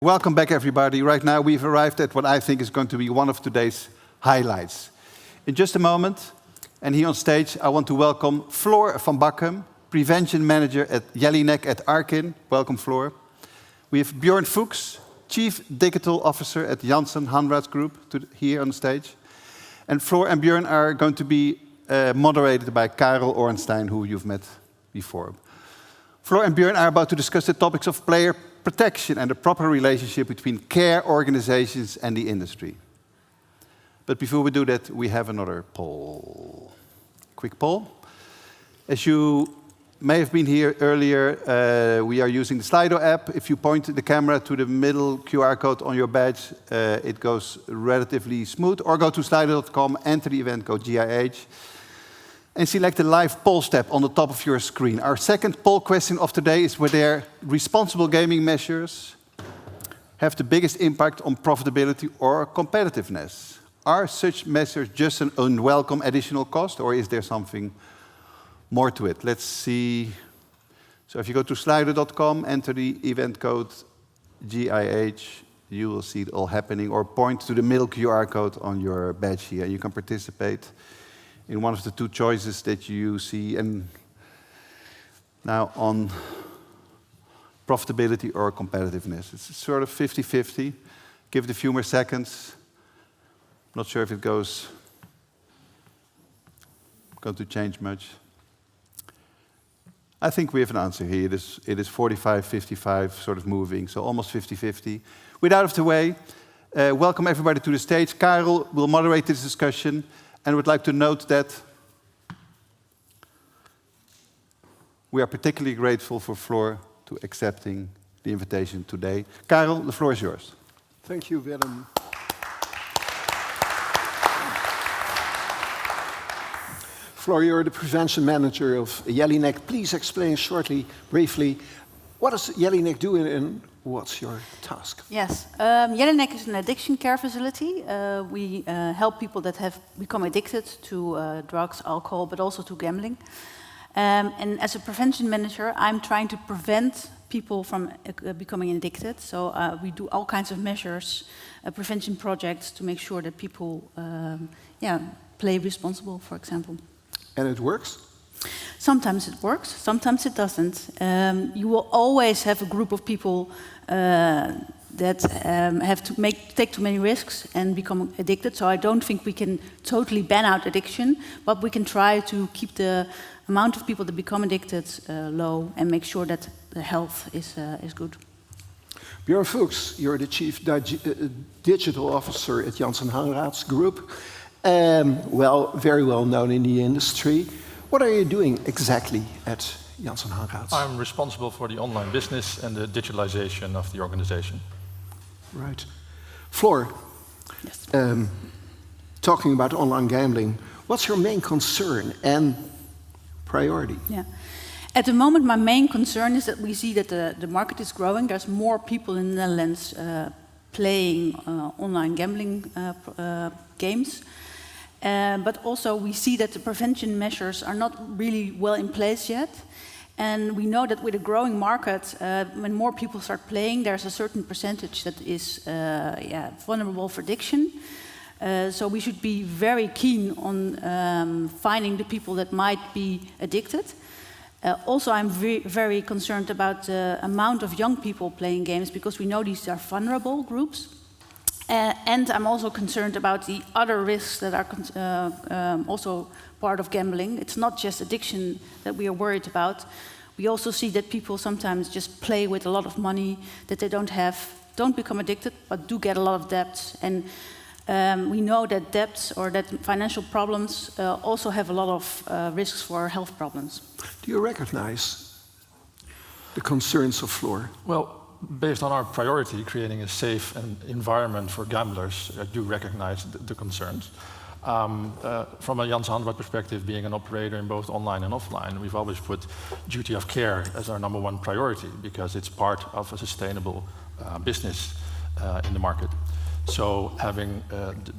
Welcome back, everybody. Right now, we've arrived at what I think is going to be one of today's highlights. In just a moment, and here on stage, I want to welcome Floor van Bakkum, Prevention Manager at Jelinek at Arkin. Welcome, Floor. We have Björn Fuchs, Chief Digital Officer at Janshen-Hahnraths Group, here on stage. And Floor and Björn are going to be moderated by Karel Ornstein, who you've met before. Floor and Björn are about to discuss the topics of player protection and the proper relationship between care organizations and the industry. But before we do that, we have another poll. Quick poll. As you may have been here earlier, we are using the Slido app. If you point the camera to the middle QR code on your badge, it goes relatively smooth. Or go to slido.com, enter the event code GIH, and select the live poll tab on the top of your screen. Our second poll question of today is whether responsible gaming measures have the biggest impact on profitability or competitiveness. Are such measures just an unwelcome additional cost, or is there something more to it? Let's see. So if you go to slido.com, enter the event code GIH, you will see it all happening, or point to the middle QR code on your badge here. You can participate in one of the two choices that you see. And now on profitability or competitiveness. It's sort of 50-50. Give it a few more seconds. Not sure if it goes going to change much. I think we have an answer here. It is 45-55, sort of moving, so almost 50-50. With out of the way, welcome everybody to the stage. Karel will moderate this discussion. And would like to note that we are particularly grateful for Floor to accepting the invitation today. Karel, the floor is yours. Thank you, Willem. Floor, you're the prevention manager of Jelinek. Please explain shortly, briefly, what does Jelinek do and what's your task? Yes, Jelinek is an addiction care facility. We help people that have become addicted to drugs, alcohol, but also to gambling. And as a prevention manager, I'm trying to prevent people from becoming addicted. So we do all kinds of measures, prevention projects to make sure that people play responsible, for example. And it works? Sometimes it works, sometimes it doesn't. You will always have a group of people that have to take too many risks and become addicted. So I don't think we can totally ban out addiction, but we can try to keep the amount of people that become addicted low and make sure that the health is good. Björn Fuchs, you're the Chief Digital Officer at Janshen-Hahnraths Group. Very well known in the industry. What are you doing exactly at Janshen-Hahnraths? I'm responsible for the online business and the digitalization of the organization. Right. Floor, yes. Talking about online gambling, what's your main concern and priority? Yeah. At the moment, my main concern is that we see that the market is growing. There's more people in the Netherlands playing online gambling games. But also we see that the prevention measures are not really well in place yet. And we know that with a growing market, when more people start playing, there's a certain percentage that is vulnerable for addiction. So we should be very keen on finding the people that might be addicted. Also, I'm very concerned about the amount of young people playing games, because we know these are vulnerable groups. And I'm also concerned about the other risks that are also part of gambling. It's not just addiction that we are worried about. We also see that people sometimes just play with a lot of money that they don't have, don't become addicted, but do get a lot of debts. And we know that debts or that financial problems also have a lot of risks for health problems. Do you recognize the concerns of Floor? Well, based on our priority, creating a safe environment for gamblers, I do recognize the concerns. From a Janshen-Hahnraths perspective, being an operator in both online and offline, we've always put duty of care as our #1 priority, because it's part of a sustainable business in the market. So having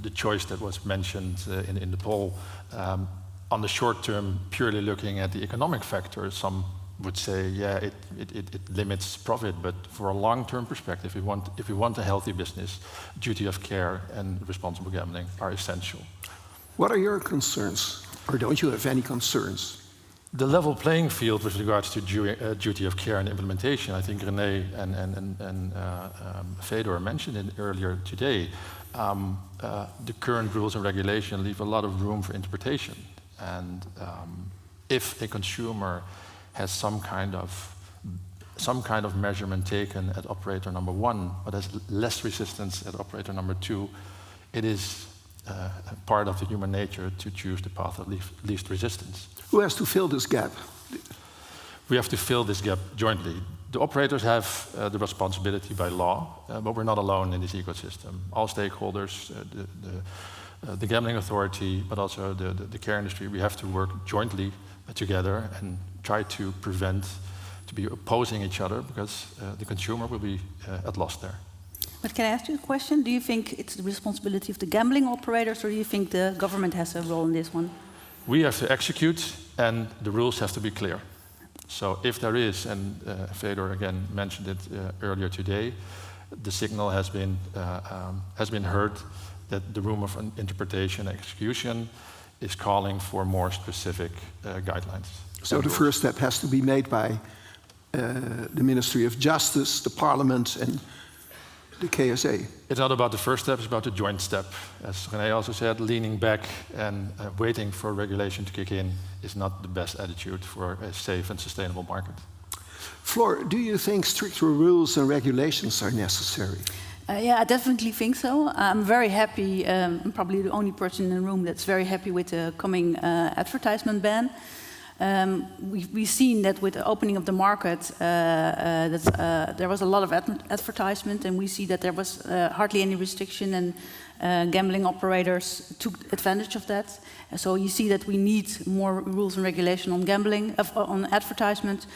the choice that was mentioned in the poll, on the short term, purely looking at the economic factors, some would say, yeah, it limits profit, but for a long-term perspective, if we want a healthy business, duty of care and responsible gambling are essential. What are your concerns? Or don't you have any concerns? The level playing field with regards to duty of care and implementation, I think René and Fedor mentioned it earlier today. The current rules and regulation leave a lot of room for interpretation. And if a consumer has some kind of measurement taken at operator number 1, but has less resistance at operator number 2, it is part of the human nature to choose the path of least resistance. Who has to fill this gap? We have to fill this gap jointly. The operators have the responsibility by law, but we're not alone in this ecosystem. All stakeholders, the gambling authority, but also the care industry, we have to work jointly together and try to prevent to be opposing each other, because the consumer will be at loss there. But can I ask you a question? Do you think it's the responsibility of the gambling operators, or do you think the government has a role in this one? We have to execute, and the rules have to be clear. So if there is, and Fedor again mentioned it earlier today, the signal has been heard that the room of interpretation and execution is calling for more specific guidelines. So the first step has to be made by the Ministry of Justice, the Parliament, and the KSA. It's not about the first step, it's about the joint step. As René also said, leaning back and waiting for regulation to kick in is not the best attitude for a safe and sustainable market. Floor, do you think stricter rules and regulations are necessary? Yeah, I definitely think so. I'm very happy, I'm probably the only person in the room that's very happy with the coming advertisement ban. We've seen that with the opening of the market, there was a lot of advertisement, and we see that there was hardly any restriction, and gambling operators took advantage of that. So you see that we need more rules and regulation on gambling, on advertisement.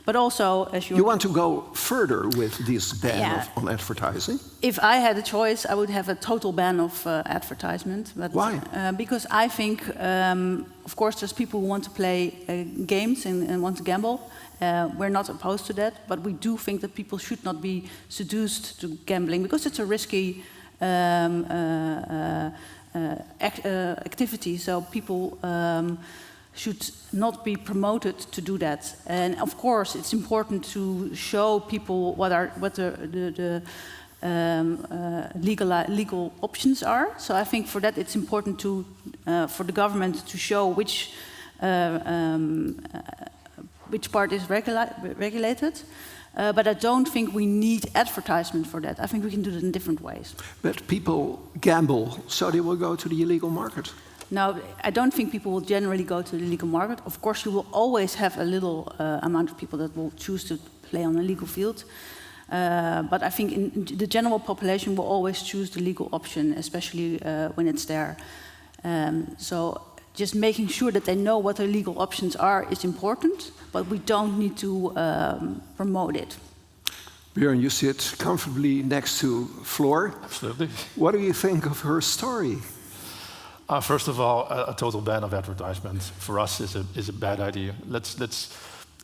But also, as you want to go further with this ban on advertising? If I had a choice, I would have a total ban of advertisement. But, why? Because I think, of course, there's people who want to play games and want to gamble. We're not opposed to that, but we do think that people should not be seduced to gambling, because it's a risky activity. So people should not be promoted to do that. And of course, it's important to show people what the legal options are. So I think for that, it's important to for the government to show which part is regulated. But I don't think we need advertisement for that. I think we can do it in different ways. But people gamble, so they will go to the illegal market. No, I don't think people will generally go to the legal market. Of course, you will always have a little amount of people that will choose to play on a legal field. But I think the general population will always choose the legal option, especially when it's there. So just making sure that they know what their legal options are is important, but we don't need to promote it. Björn, you sit comfortably next to Floor. Absolutely. What do you think of her story? First of all, a total ban of advertisement for us is a bad idea.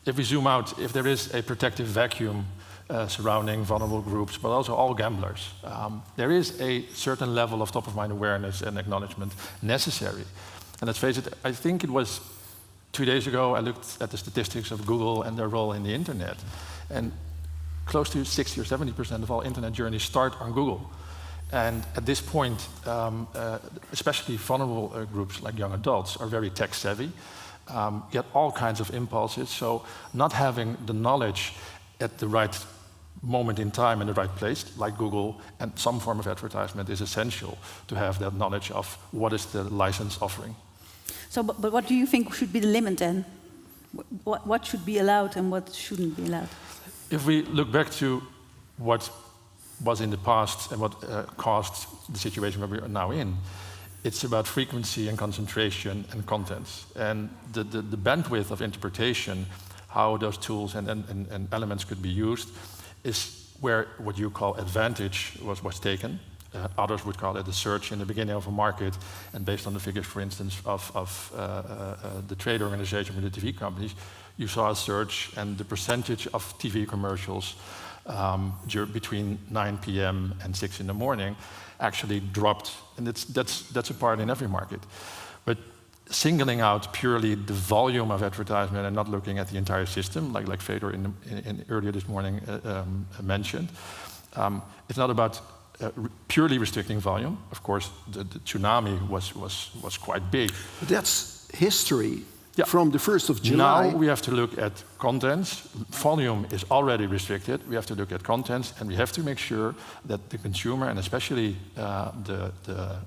If we zoom out, if there is a protective vacuum surrounding vulnerable groups, but also all gamblers, there is a certain level of top-of-mind awareness and acknowledgement necessary. And let's face it, I think it was 2 days ago I looked at the statistics of Google and their role in the internet. And close to 60 or 70% of all internet journeys start on Google. And at this point, especially vulnerable groups like young adults are very tech-savvy, get all kinds of impulses. So not having the knowledge at the right moment in time in the right place, like Google, and some form of advertisement is essential to have that knowledge of what is the license offering. So, but what do you think should be the limit then? What should be allowed and what shouldn't be allowed? If we look back to what was in the past and what caused the situation where we are now in, it's about frequency and concentration and contents. And the bandwidth of interpretation, how those tools and elements could be used, is where what you call advantage was taken. Others would call it a surge in the beginning of a market, and based on the figures, for instance, of the trade organization with the TV companies, you saw a surge, and the percentage of TV commercials between 9 p.m. and 6 in the morning actually dropped, and that's a part in every market. But singling out purely the volume of advertisement and not looking at the entire system, like Fedor earlier this morning mentioned, it's not about purely restricting volume. Of course, the tsunami was quite big. But that's history. Yeah. From the 1st of July. Now we have to look at contents. Volume is already restricted. We have to look at contents, and we have to make sure that the consumer, and especially the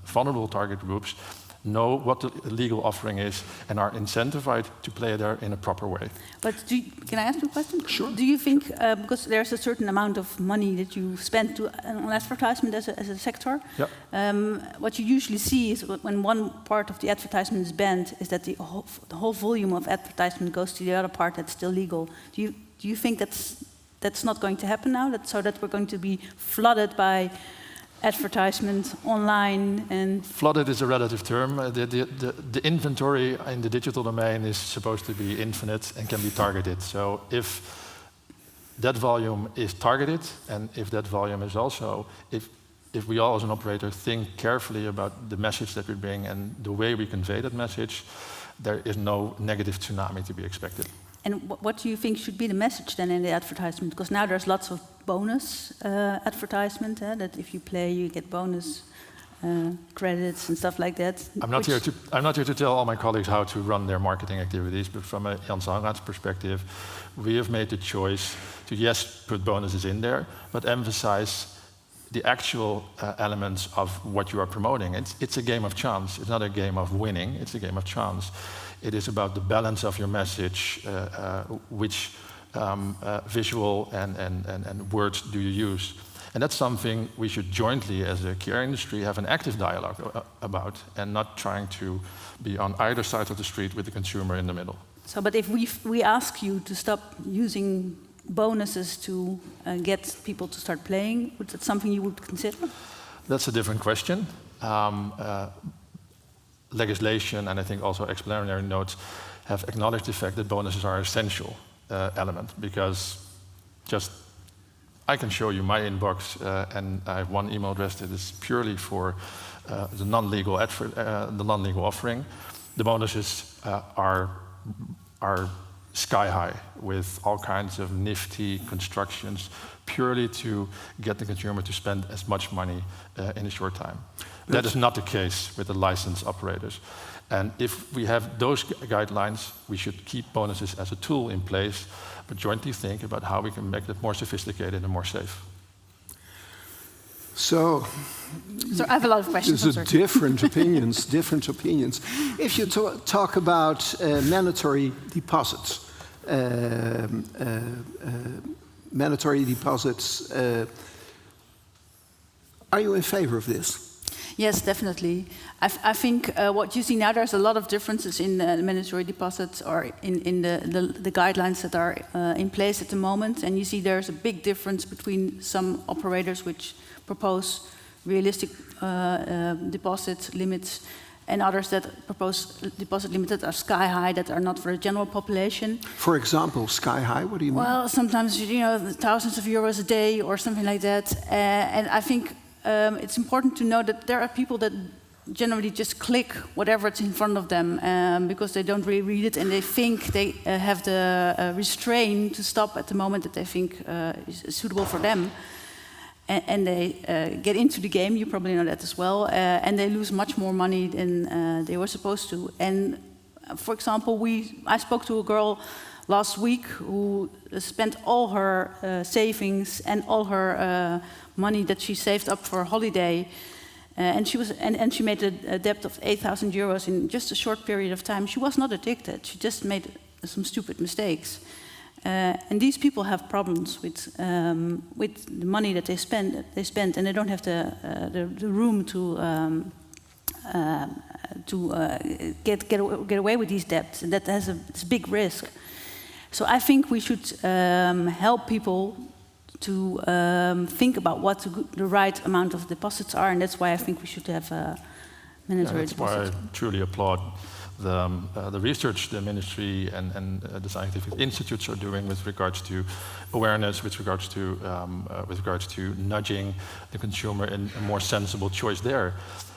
vulnerable target groups, know what the legal offering is and are incentivized to play there in a proper way. But can I ask you a question? Sure. Do you think, because there's a certain amount of money that you spend on advertisement as a sector, what you usually see is when one part of the advertisement is banned, is that the whole volume of advertisement goes to the other part that's still legal. Do you think that's not going to happen now? So that we're going to be flooded by advertisement online and... Flooded is a relative term. The inventory in the digital domain is supposed to be infinite and can be targeted. So if that volume is targeted, and if that volume is also, if we all as an operator think carefully about the message that we bring and the way we convey that message, there is no negative tsunami to be expected. And what do you think should be the message then in the advertisement? Because now there's lots of bonus advertisement, that if you play you get bonus credits and stuff like that. I'm not here to tell all my colleagues how to run their marketing activities, but from a Janshen-Hahnraths perspective, we have made the choice to, yes, put bonuses in there, but emphasize the actual elements of what you are promoting. It's a game of chance. It's not a game of winning. It's a game of chance. It is about the balance of your message, which visual and words do you use. And that's something we should jointly, as a care industry, have an active dialogue about, and not trying to be on either side of the street with the consumer in the middle. So, but if we ask you to stop using bonuses to get people to start playing, would that something you would consider? That's a different question. Legislation, and I think also explanatory notes, have acknowledged the fact that bonuses are an essential element, because I can show you my inbox, and I have one email address that is purely for the non-legal offering. The bonuses are sky high, with all kinds of nifty constructions, purely to get the consumer to spend as much money in a short time. That is not the case with the licensed operators. And if we have those guidelines, we should keep bonuses as a tool in place, but jointly think about how we can make that more sophisticated and more safe. So I have a lot of questions. There's different opinions, different opinions. If you talk about mandatory deposits, are you in favor of this? Yes, definitely. I think what you see now, there's a lot of differences in mandatory deposits, or in the guidelines that are in place at the moment. And you see there's a big difference between some operators which propose realistic deposit limits, and others that propose deposit limits that are sky high, that are not for the general population. For example, sky high, what do you mean? Well, sometimes, thousands of euros a day or something like that. And I think it's important to know that there are people that generally just click whatever it's in front of them because they don't really read it, and they think they have the restraint to stop at the moment that they think is suitable for them. And they get into the game, you probably know that as well, and they lose much more money than they were supposed to. And for example, I spoke to a girl last week who spent all her savings and all her money that she saved up for a holiday, and she made a debt of 8,000 euros in just a short period of time. She was not addicted; she just made some stupid mistakes. And these people have problems with the money that they spend, and they don't have the room to get away with these debts, and that has it's a big risk. So I think we should help people to think about what the right amount of deposits are, and that's why I think we should have a mandatory deposit. That's why I truly applaud the research the ministry and the scientific institutes are doing with regards to awareness, with regards to nudging the consumer in a more sensible choice there.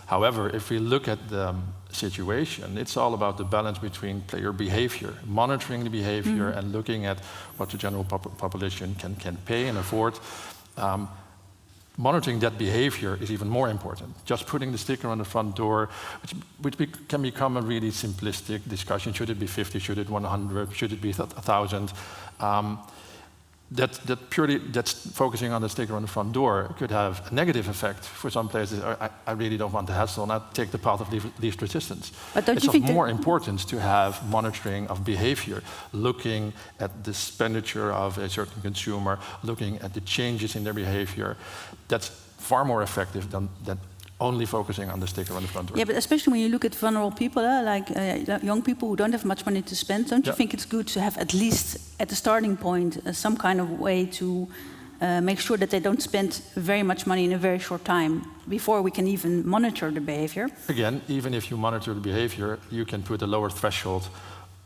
However, if we look at the situation, it's all about the balance between player behavior, monitoring the behavior, and looking at what the general population can pay and afford. Monitoring that behavior is even more important. Just putting the sticker on the front door, which can become a really simplistic discussion. Should it be 50? Should it 100? Should it be 1,000? That's focusing on the sticker on the front door could have a negative effect for some places. I really don't want the hassle, and I take the path of least resistance. But don't it's you think of more importance to have monitoring of behavior, looking at the expenditure of a certain consumer, looking at the changes in their behavior. That's far more effective than only focusing on the sticker on the front door. Yeah, but especially when you look at vulnerable people, like young people who don't have much money to spend, don't you think it's good to have at least at the starting point some kind of way to make sure that they don't spend very much money in a very short time before we can even monitor the behavior? Again, even if you monitor the behavior, you can put a lower threshold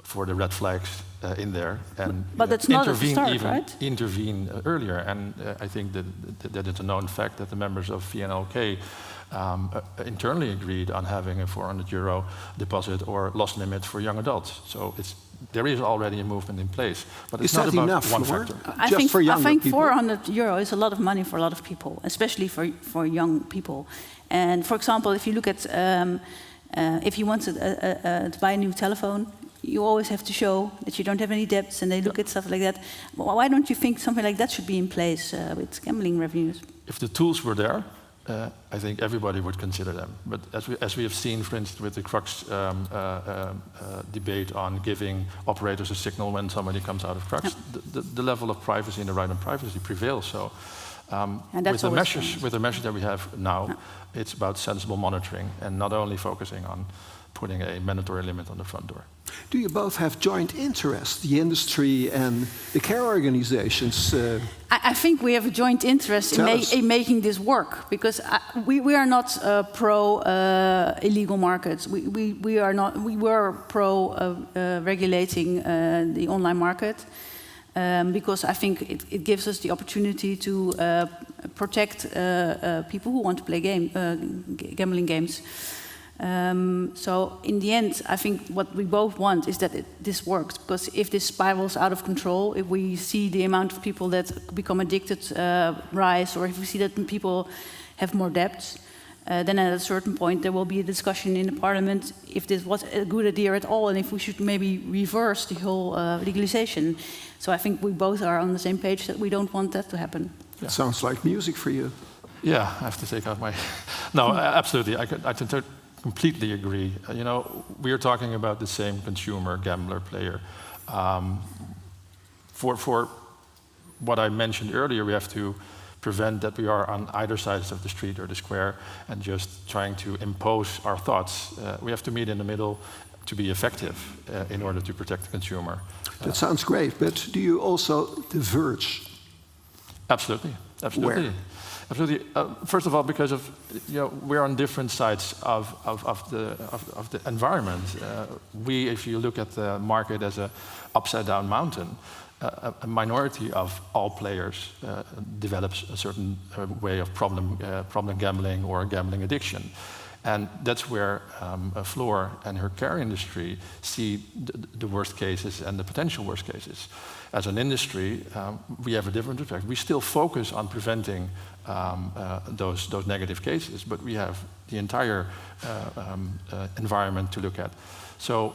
for the red flags in there, and but that's not at the start, even right? Intervene earlier. And I think that it's a known fact that the members of VNLK internally agreed on having a €400 deposit or loss limit for young adults. So there is already a movement in place, but it's not about one factor. I think €400 is a lot of money for a lot of people, especially for young people. And for example, if you look at if you want to buy a new telephone, you always have to show that you don't have any debts, and they look at stuff like that. Why don't you think something like that should be in place with gambling revenues? If the tools were there, I think everybody would consider them. But as we have seen, for instance, with the Crux debate on giving operators a signal when somebody comes out of Crux, the level of privacy and the right on privacy prevails. So with the measures that we have now, it's about sensible monitoring and not only focusing on putting a mandatory limit on the front door. Do you both have joint interests, the industry and the care organizations? I think we have a joint interest in making this work, because we are not pro illegal markets. We were pro regulating the online market, because I think it gives us the opportunity to protect people who want to play gambling games. So in the end, I think what we both want is that this works, because if this spirals out of control, if we see the amount of people that become addicted rise, or if we see that people have more debts, then at a certain point there will be a discussion in the parliament if this was a good idea at all, and if we should maybe reverse the whole legalization. So I think we both are on the same page that we don't want that to happen. Yeah. Sounds like music for you. Yeah, I have to take out my... No, absolutely. I can completely agree. You know, we are talking about the same consumer, gambler, player. For what I mentioned earlier, we have to prevent that we are on either sides of the street or the square and just trying to impose our thoughts. We have to meet in the middle to be effective in order to protect the consumer. That sounds great, but do you also diverge? Absolutely, absolutely. Where? Absolutely. First of all, because of we're on different sides of the environment. If you look at the market as an upside-down mountain, a minority of all players develops a certain way of problem gambling or gambling addiction. And that's where Floor and her care industry see the worst cases and the potential worst cases. As an industry, we have a different effect. We still focus on preventing those negative cases, but we have the entire environment to look at. So,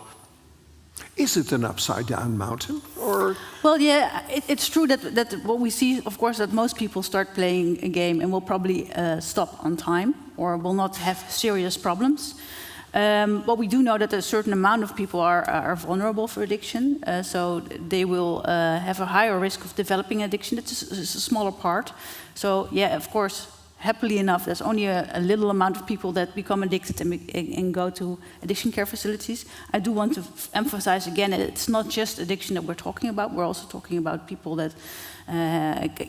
is it an upside-down mountain, or? Well, yeah, it's true that what we see, of course, that most people start playing a game and will probably stop on time or will not have serious problems. But we do know that a certain amount of people are vulnerable for addiction, so they will have a higher risk of developing addiction. It's a smaller part. So, yeah, of course, happily enough, there's only a little amount of people that become addicted and go to addiction care facilities. I do want to emphasize again that it's not just addiction that we're talking about. We're also talking about people that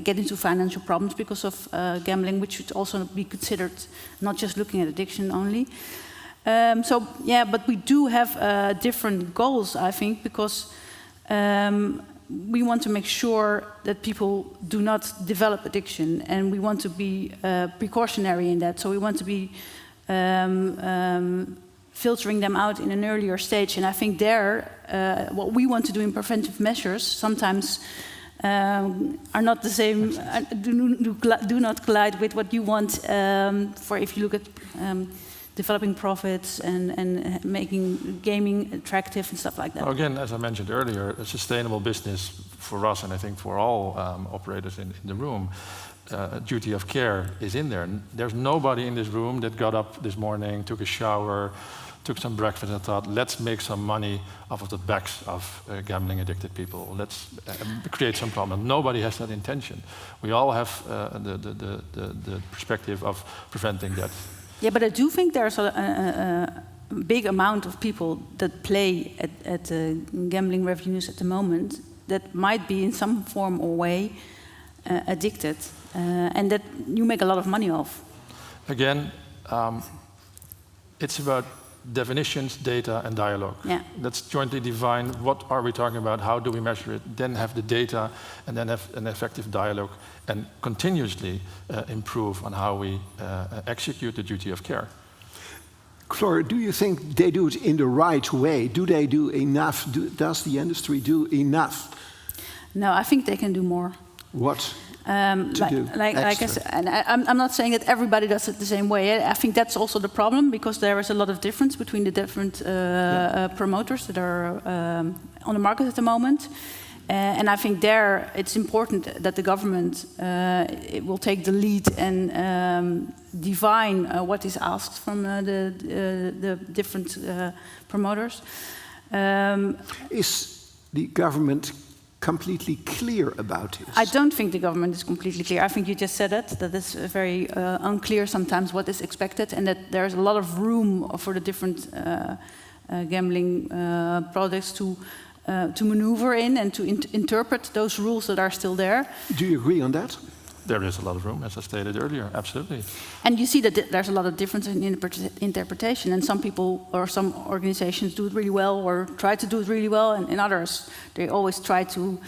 get into financial problems because of gambling, which should also be considered, not just looking at addiction only. So yeah, but we do have different goals, I think, because we want to make sure that people do not develop addiction, and we want to be precautionary in that. So we want to be filtering them out in an earlier stage. And I think there, what we want to do in preventive measures sometimes are not the same, do not collide with what you want for if you look at developing profits and making gaming attractive and stuff like that. Well, again, as I mentioned earlier, a sustainable business for us, and I think for all operators in the room, duty of care is in there. There's nobody in this room that got up this morning, took a shower, took some breakfast and thought, let's make some money off of the backs of gambling addicted people. Let's create some problem. Nobody has that intention. We all have the perspective of preventing that. Yeah, but I do think there's a big amount of people that play at gambling revenues at the moment that might be in some form or way addicted, and that you make a lot of money off. Again, it's about definitions, data, and dialogue. Yeah. Let's jointly define what are we talking about, how do we measure it, then have the data, and then have an effective dialogue, and continuously improve on how we execute the duty of care. Floor, do you think they do it in the right way? Do they do enough? Does the industry do enough? No, I think they can do more. What? Like I said, and I'm not saying that everybody does it the same way. I think that's also the problem, because there is a lot of difference between the different promoters that are on the market at the moment. And I think there it's important that the government it will take the lead and define what is asked from the different promoters. Is the government completely clear about this? I don't think the government is completely clear. I think you just said it, that it's very unclear sometimes what is expected, and that there's a lot of room for the different gambling products to maneuver in and to interpret those rules that are still there. Do you agree on that? There is a lot of room, as I stated earlier, absolutely. And you see that there's a lot of difference in interpretation, and some people or some organizations do it really well or try to do it really well, and in others they always try to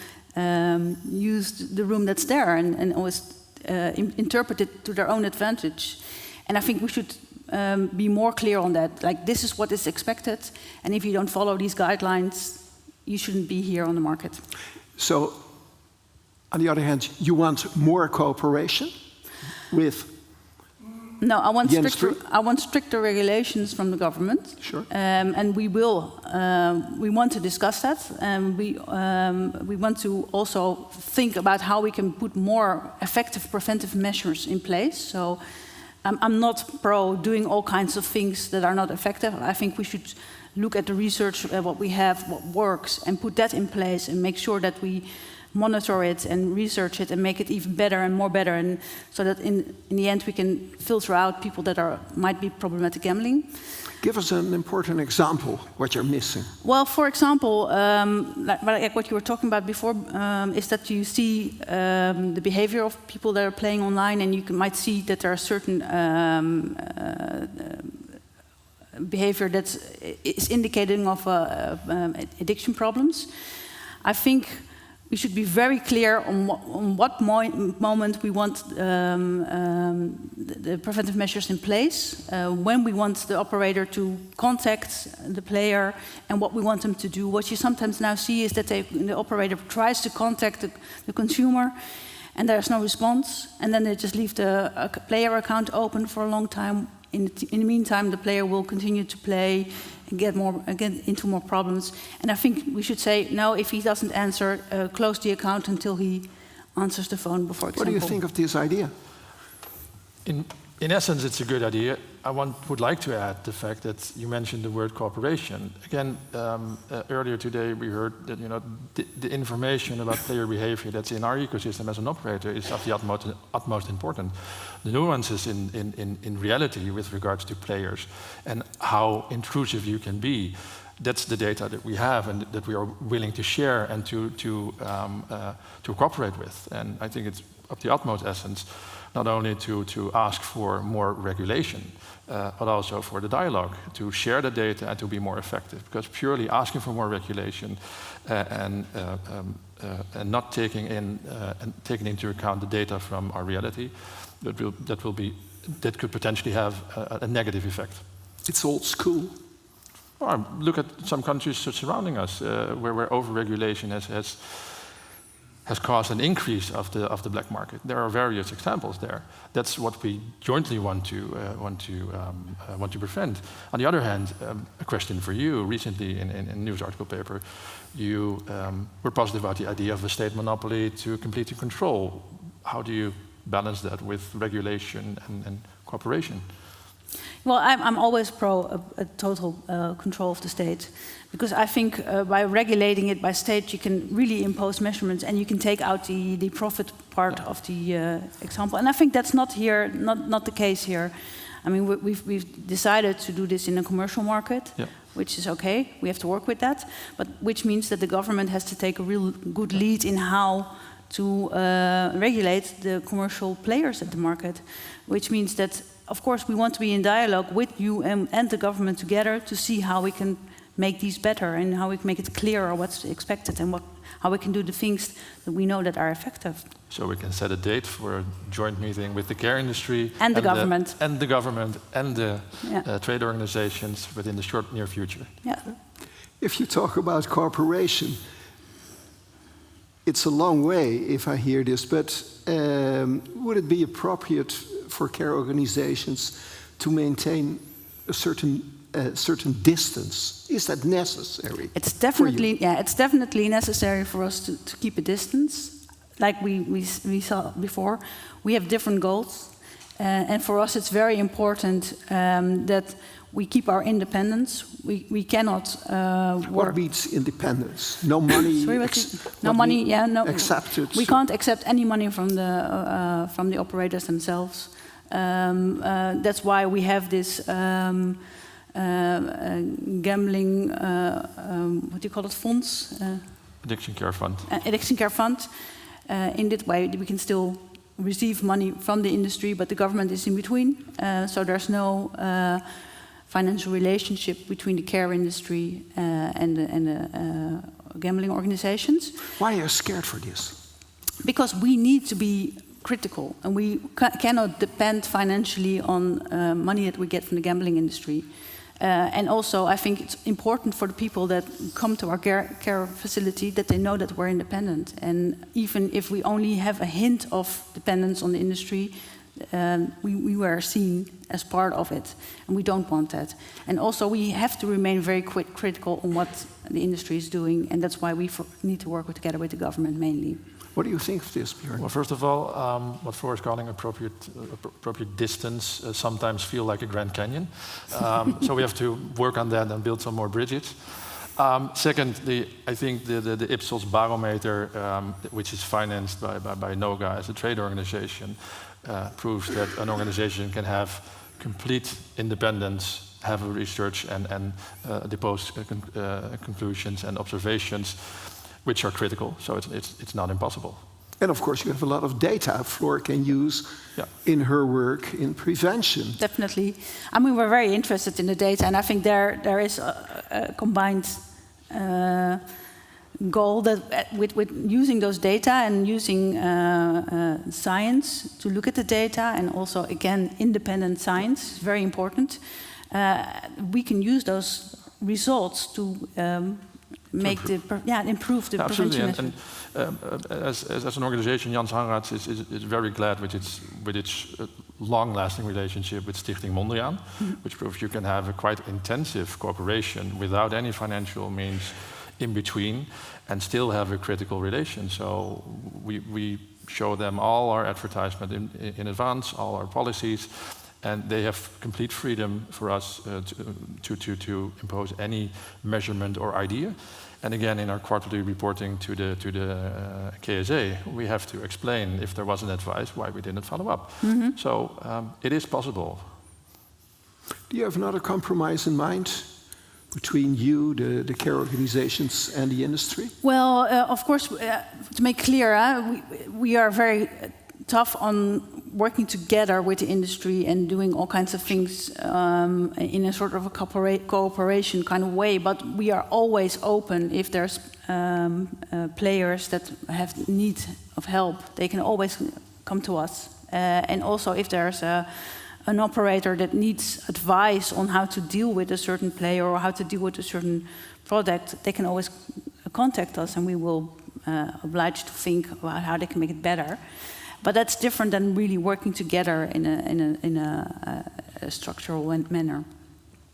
use the room that's there and always interpret it to their own advantage. And I think we should be more clear on that. Like, this is what is expected, and if you don't follow these guidelines, you shouldn't be here on the market. So, on the other hand, you want more cooperation with No, I want the industry? I want stricter regulations from the government. Sure. And we will. We want to discuss that, and we want to also think about how we can put more effective preventive measures in place. So, I'm not pro doing all kinds of things that are not effective. I think we should look at the research, what we have, what works, and put that in place, and make sure that we monitor it and research it and make it even better and more better, and so that in the end we can filter out people that might be problematic gambling. Give us an important example what you're missing. Well, for example, like what you were talking about before, is that you see the behavior of people that are playing online, and you might see that there are certain behavior that is indicating of addiction problems. I think we should be very clear on what moment we want the preventive measures in place, when we want the operator to contact the player, and what we want them to do. What you sometimes now see is that the operator tries to contact the consumer, and there's no response, and then they just leave the player account open for a long time. In the meantime, the player will continue to play and get into more problems. And I think we should say, no, if he doesn't answer, close the account until he answers the phone, for example. What do you think of this idea? In essence, it's a good idea. I would like to add the fact that you mentioned the word cooperation. Again, earlier today we heard that the information about player behavior that's in our ecosystem as an operator is of the utmost important. The nuances in reality with regards to players and how intrusive you can be that's the data that we have and that we are willing to share and to cooperate with. And I think it's of the utmost essence not only to ask for more regulation, but also for the dialogue, to share the data and to be more effective. Because purely asking for more regulation and not taking into account the data from our reality, that could potentially have a negative effect. It's old school. Or look at some countries surrounding us, where over-regulation has caused an increase of the black market. There are various examples there. That's what we jointly want to prevent. On the other hand, a question for you. Recently, in a news article paper, you were positive about the idea of a state monopoly to completely control. How do you balance that with regulation and cooperation? Well, I'm always pro a total control of the state, because I think by regulating it by state, you can really impose measurements and you can take out the profit part of the example. And I think that's not the case here. I mean, we've decided to do this in a commercial market, which is okay. We have to work with that, but which means that the government has to take a real good lead in how to regulate the commercial players at the market, which means that, of course, we want to be in dialogue with you and the government together to see how we can make these better and how we can make it clearer what's expected and how we can do the things that we know that are effective. So we can set a date for a joint meeting with the care industry and the government and the trade organizations within the near future. Yeah. If you talk about cooperation, it's a long way if I hear this, but would it be appropriate for care organizations to maintain a certain distance? Is that necessary? It's definitely necessary for us to keep a distance. Like we saw before, we have different goals, and for us it's very important that we keep our independence. We cannot work. What means independence? No money. No money. Yeah, no. Accepted. We can't accept any money from the operators themselves. That's why we have this gambling. What do you call it? Funds. Addiction care fund. Addiction care fund. In that way, we can still receive money from the industry, but the government is in between. So there's no financial relationship between the care industry and the gambling organizations. Why are you scared for this? Because we need to be critical, and we cannot depend financially on money that we get from the gambling industry. And also, I think it's important for the people that come to our care facility that they know that we're independent. And even if we only have a hint of dependence on the industry, we were seen as part of it, and we don't want that. And also, we have to remain very critical on what the industry is doing, and that's why we need to work together with the government mainly. What do you think of this, Björn? Well, first of all, what Floor is calling appropriate distance sometimes feel like a Grand Canyon. So we have to work on that and build some more bridges. Second, I think the Ipsos barometer, which is financed by NOGA as a trade organization, proves that an organization can have complete independence, have a research and depose conclusions and observations, which are critical. So it's not impossible. And of course, you have a lot of data Floor can use in her work in prevention. Definitely. I mean, we're very interested in the data, and I think there is a combined goal that with using those data and using science to look at the data, and also, again, independent science is very important. We can use those results to improve the prevention. And as an organization, Janshen-Hahnraths is very glad with its long-lasting relationship with Stichting Mondriaan, which proves you can have a quite intensive cooperation without any financial means in between, and still have a critical relation. So we show them all our advertisement in advance, all our policies, and they have complete freedom for us to impose any measurement or idea. And again, in our quarterly reporting to the KSA, we have to explain if there was an advice why we didn't follow up. So it is possible. Do you have another compromise in mind? between you, the care organizations, and the industry? Well, of course, to make clear, we are very tough on working together with the industry and doing all kinds of things in a sort of a cooperation kind of way. But we are always open if there's players that have need of help. They can always come to us. And also if there's an operator that needs advice on how to deal with a certain player or how to deal with a certain product, they can always contact us, and we will oblige to think about how they can make it better. But that's different than really working together in a structural manner.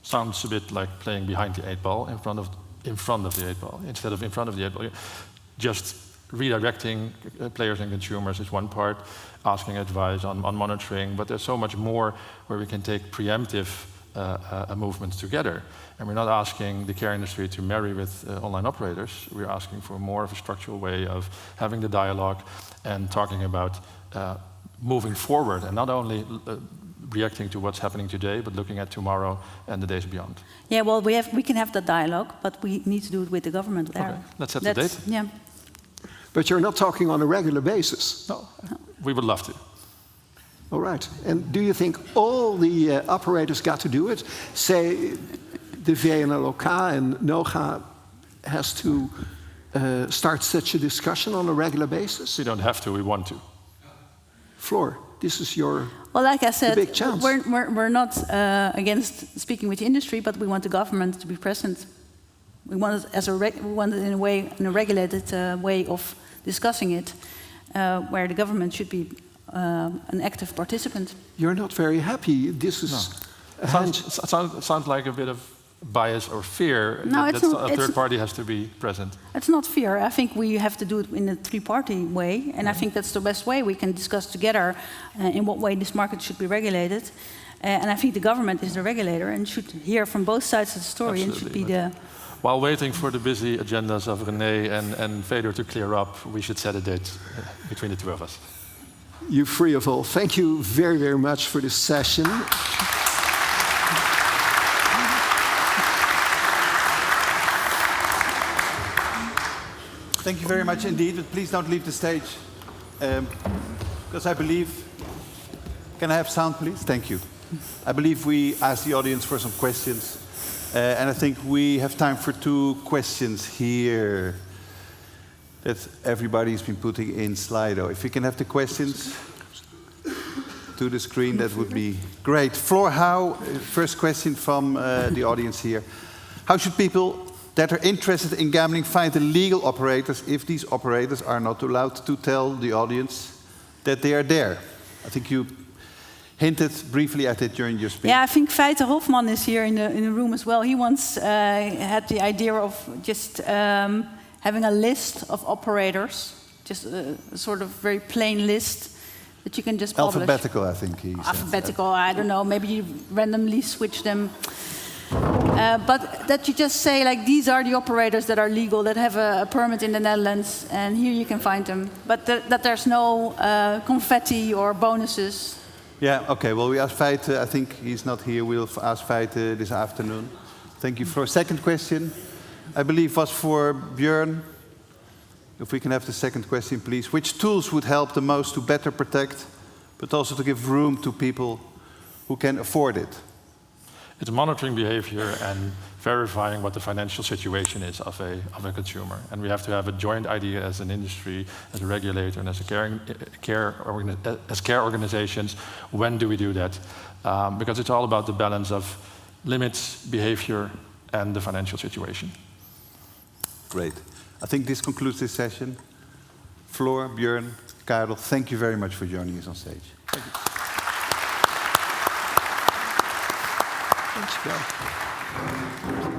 Sounds a bit like playing behind the 8 ball in front of the 8 ball instead of in front of the 8 ball. Just redirecting players and consumers is one part, asking advice on monitoring, but there's so much more where we can take preemptive movements together. And we're not asking the care industry to marry with online operators. We're asking for more of a structural way of having the dialogue and talking about moving forward, and not only reacting to what's happening today, but looking at tomorrow and the days beyond. Yeah, well, we can have that dialogue, but we need to do it with the government there. Okay. Let's set the date. Yeah. But you're not talking on a regular basis. No, we would love to. All right. And do you think all the operators got to do it? Say the VNLOK and NOGA has to start such a discussion on a regular basis? We don't have to, we want to. Floor, this is your like I said, big chance. We're not against speaking with the industry, but we want the government to be present. We want it we want it in a regulated way of discussing it, where the government should be an active participant. You're not very happy. This is sounds like a bit of bias or fear. No, it's not. A third party has to be present. It's not fear. I think we have to do it in a three-party way, and I think that's the best way. We can discuss together in what way this market should be regulated. And I think the government is the regulator and should hear from both sides of the story. Absolutely. And should be the. While waiting for the busy agendas of René and Fedor to clear up, we should set a date between the two of us. You free of all. Thank you very, very much for this session. Thank you very much indeed, but please don't leave the stage. Because I believe... Can I have sound, please? Thank you. I believe we asked the audience for some questions. And I think we have time for 2 questions here that everybody's been putting in Slido. If you can have the questions to the screen, that would be great. Floor, first question from the audience here. How should people that are interested in gambling find the legal operators if these operators are not allowed to tell the audience that they are there? I think you hinted briefly at it during your speech. Yeah, I think Feite Hofman is here in the room as well. He once had the idea of just having a list of operators, just a sort of very plain list that you can just publish. Alphabetical, I think he said. Alphabetical, I don't know, maybe you randomly switch them. But that you just say, like, these are the operators that are legal, that have a permit in the Netherlands, and here you can find them. But that there's no confetti or bonuses. Yeah, okay, well, we asked Feite, I think he's not here, we'll ask Feite this afternoon. Thank you. For a second question, I believe was for Björn. If we can have the second question, please. Which tools would help the most to better protect, but also to give room to people who can afford it? It's monitoring behavior and verifying what the financial situation is of a consumer. And we have to have a joint idea as an industry, as a regulator, and as care organizations. When do we do that? Because it's all about the balance of limits, behavior, and the financial situation. Great. I think this concludes this session. Floor, Björn, Karel, thank you very much for joining us on stage. Thank you. Thanks, Björn.